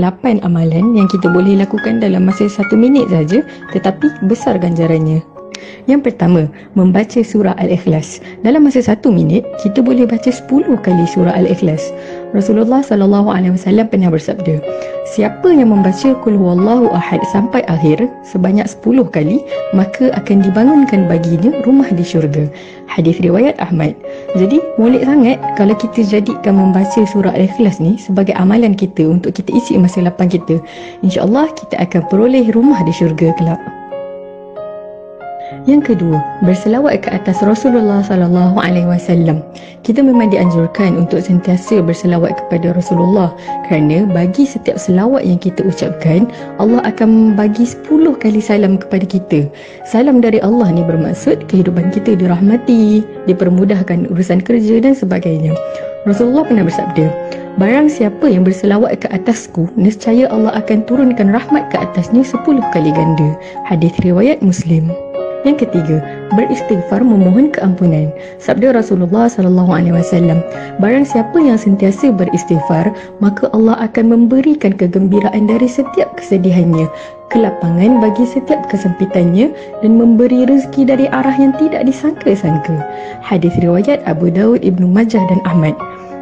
8 amalan yang kita boleh lakukan dalam masa 1 minit saja, tetapi besar ganjarannya. Yang pertama, membaca surah Al-Ikhlas. Dalam masa 1 minit, kita boleh baca 10 kali surah Al-Ikhlas. Rasulullah SAW pernah bersabda, siapa yang membaca Qul Huwallahu Ahad sampai akhir sebanyak 10 kali, maka akan dibangunkan baginya rumah di syurga. Hadis riwayat Ahmad. Jadi, molek sangat kalau kita jadikan membaca surah Al-Ikhlas ni sebagai amalan kita untuk kita isi masa lapang kita. InsyaAllah kita akan peroleh rumah di syurga kelak. Yang kedua, berselawat ke atas Rasulullah SAW. Kita memang dianjurkan untuk sentiasa berselawat kepada Rasulullah, kerana bagi setiap selawat yang kita ucapkan, Allah akan bagi 10 kali salam kepada kita. Salam dari Allah ni bermaksud kehidupan kita dirahmati, dipermudahkan urusan kerja dan sebagainya. Rasulullah pernah bersabda, barang siapa yang berselawat ke atasku, nescaya Allah akan turunkan rahmat ke atasnya 10 kali ganda. Hadis riwayat Muslim. Yang ketiga, beristighfar memohon keampunan. Sabda Rasulullah SAW, barang siapa yang sentiasa beristighfar, maka Allah akan memberikan kegembiraan dari setiap kesedihannya, kelapangan bagi setiap kesempitannya, dan memberi rezeki dari arah yang tidak disangka-sangka. Hadis riwayat Abu Daud, Ibnu Majah dan Ahmad.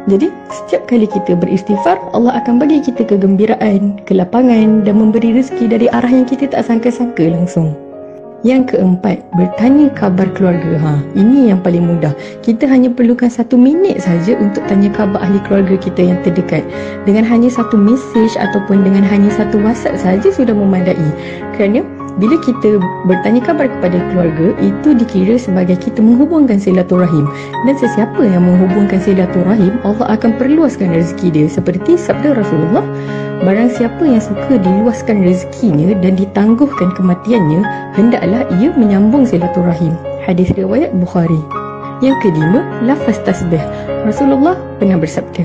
Jadi, setiap kali kita beristighfar, Allah akan bagi kita kegembiraan, kelapangan dan memberi rezeki dari arah yang kita tak sangka-sangka langsung. Yang keempat, bertanya khabar keluarga. Ini yang paling mudah. Kita hanya perlukan 1 minit saja untuk tanya khabar ahli keluarga kita yang terdekat. Dengan hanya 1 mesej ataupun dengan hanya 1 WhatsApp saja sudah memadai. Kerana bila kita bertanya khabar kepada keluarga, itu dikira sebagai kita menghubungkan silaturahim. Dan sesiapa yang menghubungkan silaturahim, Allah akan perluaskan rezeki dia. Seperti sabda Rasulullah, barang siapa yang suka diluaskan rezekinya dan ditangguhkan kematiannya, hendaklah ia menyambung silaturahim. Hadis riwayat Bukhari. Yang kelima, lafaz tasbih. Rasulullah pernah bersabda,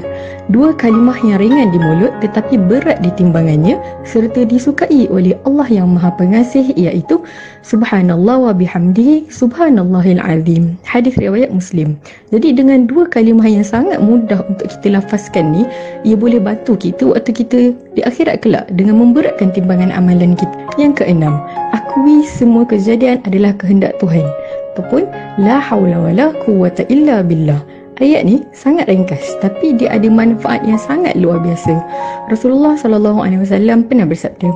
2 kalimah yang ringan di mulut tetapi berat di timbangannya serta disukai oleh Allah yang Maha Pengasih, iaitu Subhanallah wa bihamdihi Subhanallahil azim. Hadis riwayat Muslim. Jadi dengan 2 kalimah yang sangat mudah untuk kita lafazkan ni, ia boleh bantu kita waktu kita di akhirat kelak dengan memberatkan timbangan amalan kita. Yang keenam, akui semua kejadian adalah kehendak Tuhan. Ataupun la haula wala quwwata illa billah. Ayat ni sangat ringkas tapi dia ada manfaat yang sangat luar biasa. Rasulullah SAW pernah bersabda,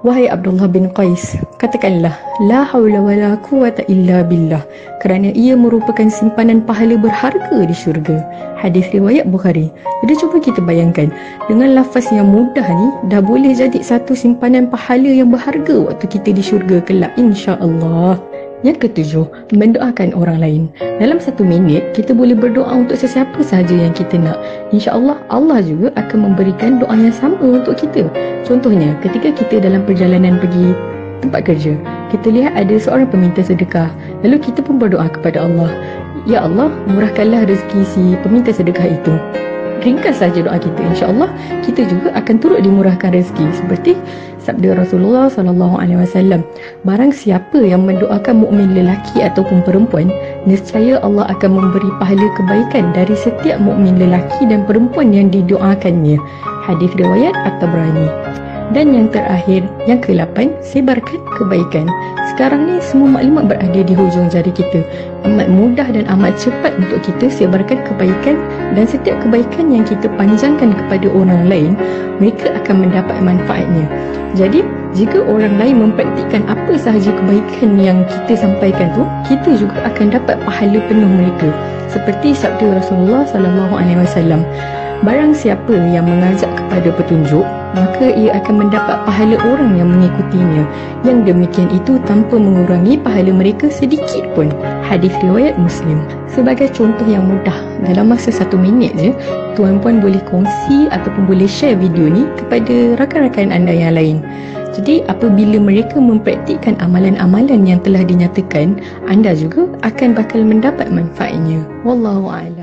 wahai Abdullah bin Qais, katakanlah la haula wala quwwata illa billah, kerana ia merupakan simpanan pahala berharga di syurga. Hadis riwayat Bukhari. Jadi cuba kita bayangkan, dengan lafaz yang mudah ni dah boleh jadi satu simpanan pahala yang berharga waktu kita di syurga kelak, insya-Allah. Yang ketujuh, mendoakan orang lain. Dalam 1 minit, kita boleh berdoa untuk sesiapa sahaja yang kita nak. InsyaAllah, Allah juga akan memberikan doa yang sama untuk kita. Contohnya, ketika kita dalam perjalanan pergi tempat kerja, kita lihat ada seorang peminta sedekah. Lalu kita pun berdoa kepada Allah, ya Allah, murahkanlah rezeki si peminta sedekah itu. Ringkas saja doa kita, insya-Allah kita juga akan turut dimurahkan rezeki. Seperti sabda Rasulullah SAW, barang siapa yang mendoakan mukmin lelaki ataupun perempuan, nescaya Allah akan memberi pahala kebaikan dari setiap mukmin lelaki dan perempuan yang didoakannya. Hadis riwayat At-Tabrani. Dan yang terakhir, yang ke-8, sebarkan kebaikan. Sekarang ni semua maklumat berada di hujung jari kita. Amat mudah dan amat cepat untuk kita sebarkan kebaikan, dan setiap kebaikan yang kita panjangkan kepada orang lain, mereka akan mendapat manfaatnya. Jadi, jika orang lain mempraktikkan apa sahaja kebaikan yang kita sampaikan tu, kita juga akan dapat pahala penuh mereka. Seperti sabda Rasulullah SAW, barang siapa yang mengajak kepada petunjuk, maka ia akan mendapat pahala orang yang mengikutinya. Yang demikian itu tanpa mengurangi pahala mereka sedikit pun. Hadis riwayat Muslim. Sebagai contoh yang mudah, dalam masa 1 minit je, tuan-puan boleh kongsi ataupun boleh share video ni kepada rakan-rakan anda yang lain. Jadi apabila mereka mempraktikkan amalan-amalan yang telah dinyatakan, anda juga akan bakal mendapat manfaatnya. Wallahu a'lam.